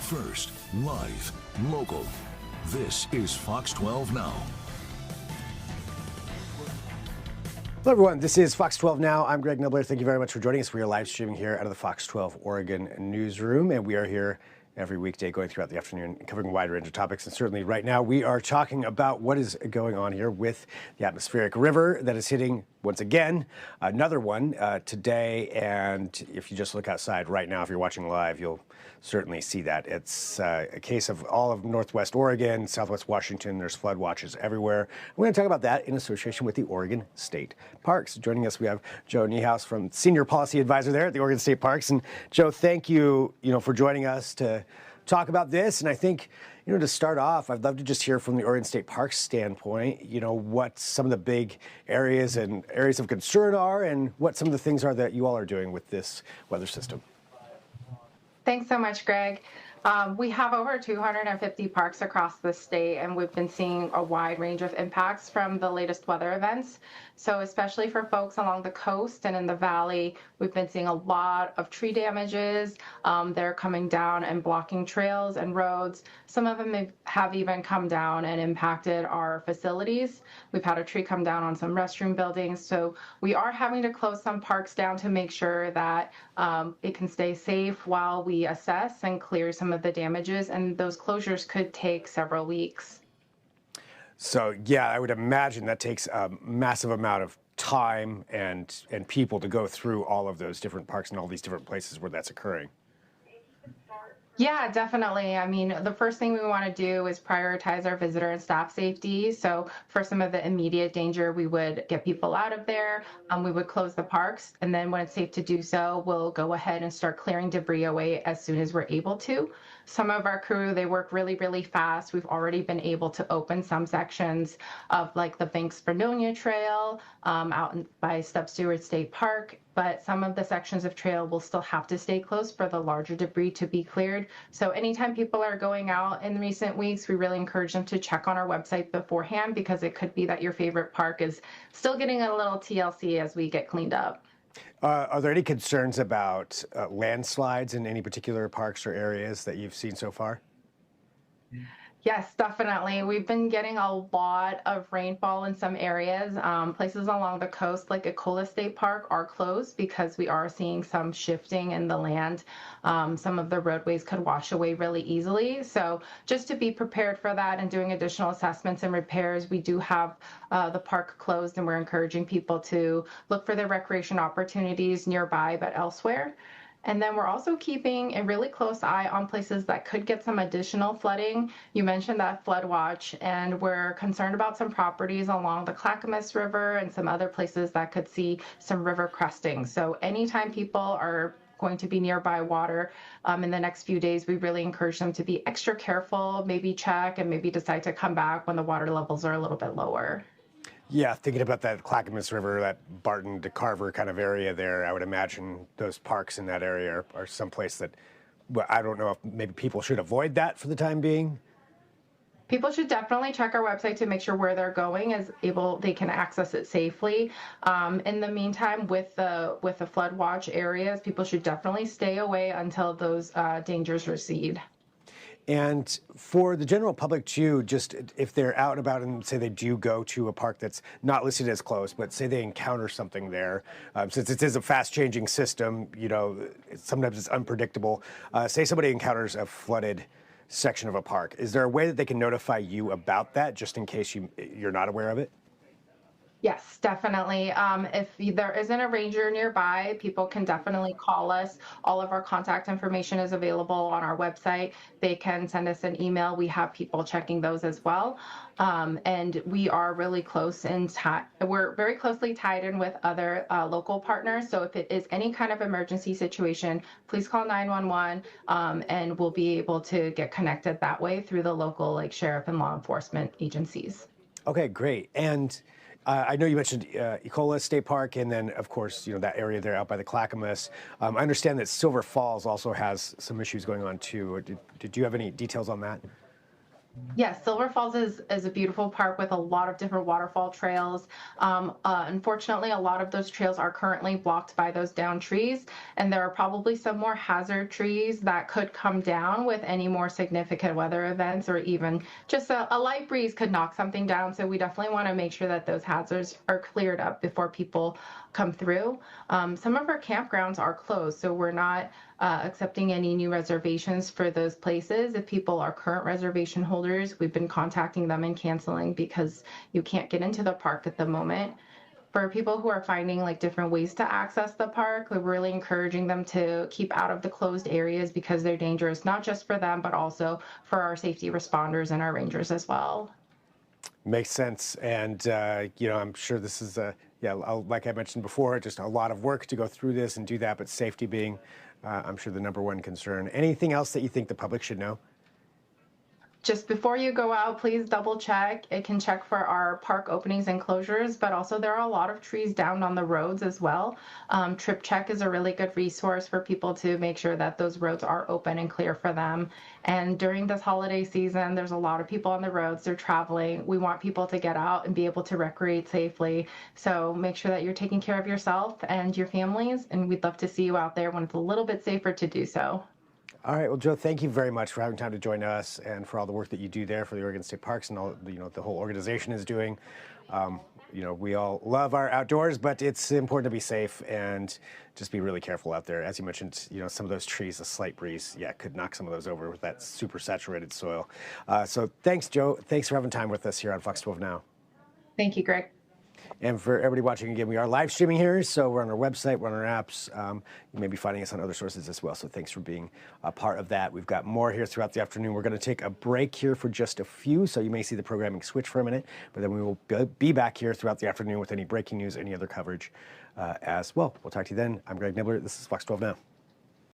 First, live, local. This is Fox 12 Now. Hello, everyone. This is Fox 12 Now. I'm Greg Nibler. Thank you very much for joining us. We are live streaming here out of the Fox 12 Oregon newsroom, and we are here every weekday going throughout the afternoon, covering a wide range of topics. And certainly right now, we are talking about what is going on here with the atmospheric river that is hitting, once again, another one today. And if you just look outside right now, if you're watching live, you'll certainly see that. It's a case of all of Northwest Oregon, Southwest Washington. There's flood watches everywhere. We're going to talk about that in association with the Oregon State Parks. Joining us, we have Joe Niehaus, from Senior Policy Advisor there at the Oregon State Parks. And Joe, thank you, for joining us to talk about this. And I think, to start off, I'd love to just hear from the Oregon State Parks standpoint, what some of the big areas and areas of concern are, and what some of the things are that you all are doing with this weather system. Thanks so much, Greg. We have over 250 parks across the state, and we've been seeing a wide range of impacts from the latest weather events. So especially for folks along the coast and in the valley, we've been seeing a lot of tree damages. They're coming down and blocking trails and roads. Some of them have even come down and impacted our facilities. We've had a tree come down on some restroom buildings. So we are having to close some parks down to make sure that it can stay safe while we assess and clear some of the damages. And those closures could take several weeks. So, yeah, I would imagine that takes a massive amount of time and people to go through all of those different parks and all these different places where that's occurring. Yeah, definitely. I mean, the first thing we want to do is prioritize our visitor and staff safety. So for some of the immediate danger, we would get people out of there. We would close the parks. And then when it's safe to do so, we'll go ahead and start clearing debris away as soon as we're able to. Some of our crew, they work really, really fast. We've already been able to open some sections of like the Banks Vernonia Trail by Stub Stewart State Park. But some of the sections of trail will still have to stay closed for the larger debris to be cleared. So anytime people are going out in recent weeks, we really encourage them to check on our website beforehand, because it could be that your favorite park is still getting a little TLC as we get cleaned up. Are there any concerns about landslides in any particular parks or areas that you've seen so far? Yes, definitely. We've been getting a lot of rainfall in some areas. Places along the coast, like Ecola State Park, are closed because we are seeing some shifting in the land. Some of the roadways could wash away really easily. So just to be prepared for that and doing additional assessments and repairs, we do have the park closed, and we're encouraging people to look for their recreation opportunities nearby but elsewhere. And then we're also keeping a really close eye on places that could get some additional flooding. You mentioned that flood watch, and we're concerned about some properties along the Clackamas River and some other places that could see some river cresting. So anytime people are going to be nearby water in the next few days, we really encourage them to be extra careful, maybe check, and maybe decide to come back when the water levels are a little bit lower. Yeah, thinking about that Clackamas River, that Barton to Carver kind of area there, I would imagine those parks in that area are someplace that, well, I don't know if maybe people should avoid that for the time being. People should definitely check our website to make sure where they're going they can access it safely. In the meantime, with the flood watch areas, people should definitely stay away until those dangers recede. And for the general public too, just if they're out and about and say they do go to a park that's not listed as closed, but say they encounter something there, since it is a fast-changing system, sometimes it's unpredictable. Say somebody encounters a flooded section of a park. Is there a way that they can notify you about that, just in case you're not aware of it? Yes, definitely. If there isn't a ranger nearby, people can definitely call us. All of our contact information is available on our website. They can send us an email. We have people checking those as well. And we are really close we're very closely tied in with other local partners. So if it is any kind of emergency situation, please call 911 and we'll be able to get connected that way through the local sheriff and law enforcement agencies. Okay, great. And I know you mentioned Ecola State Park, and then, of course, that area there out by the Clackamas. I understand that Silver Falls also has some issues going on, too. Did you have any details on that? Yes, Silver Falls is a beautiful park with a lot of different waterfall trails. Unfortunately, a lot of those trails are currently blocked by those downed trees, and there are probably some more hazard trees that could come down with any more significant weather events, or even just a light breeze could knock something down. So we definitely want to make sure that those hazards are cleared up before people come through. Some of our campgrounds are closed, so we're not accepting any new reservations for those places. If people are current reservation holders, we've been contacting them and canceling because you can't get into the park at the moment. For people who are finding like different ways to access the park, we're really encouraging them to keep out of the closed areas because they're dangerous, not just for them, but also for our safety responders and our rangers as well. Makes sense. And, I'm sure this is, like I mentioned before, just a lot of work to go through this and do that, but safety being, I'm sure, the number one concern. Anything else that you think the public should know? Just before you go out, please double check. It can check for our park openings and closures, but also there are a lot of trees down on the roads as well. Trip Check is a really good resource for people to make sure that those roads are open and clear for them. And during this holiday season, there's a lot of people on the roads. They're traveling. We want people to get out and be able to recreate safely. So make sure that you're taking care of yourself and your families, and we'd love to see you out there when it's a little bit safer to do so. All right. Well, Joe, thank you very much for having time to join us and for all the work that you do there for the Oregon State Parks and all the whole organization is doing. We all love our outdoors, but it's important to be safe and just be really careful out there. As you mentioned, some of those trees, a slight breeze, could knock some of those over with that super saturated soil. So thanks, Joe. Thanks for having time with us here on Fox 12 Now. Thank you, Greg. And for everybody watching, again, we are live streaming here, so we're on our website, we're on our apps. You may be finding us on other sources as well, so thanks for being a part of that. We've got more here throughout the afternoon. We're going to take a break here for just a few, so you may see the programming switch for a minute, but then we will be back here throughout the afternoon with any breaking news, any other coverage as well. We'll talk to you then. I'm Greg Nibbler. This is Fox 12 Now.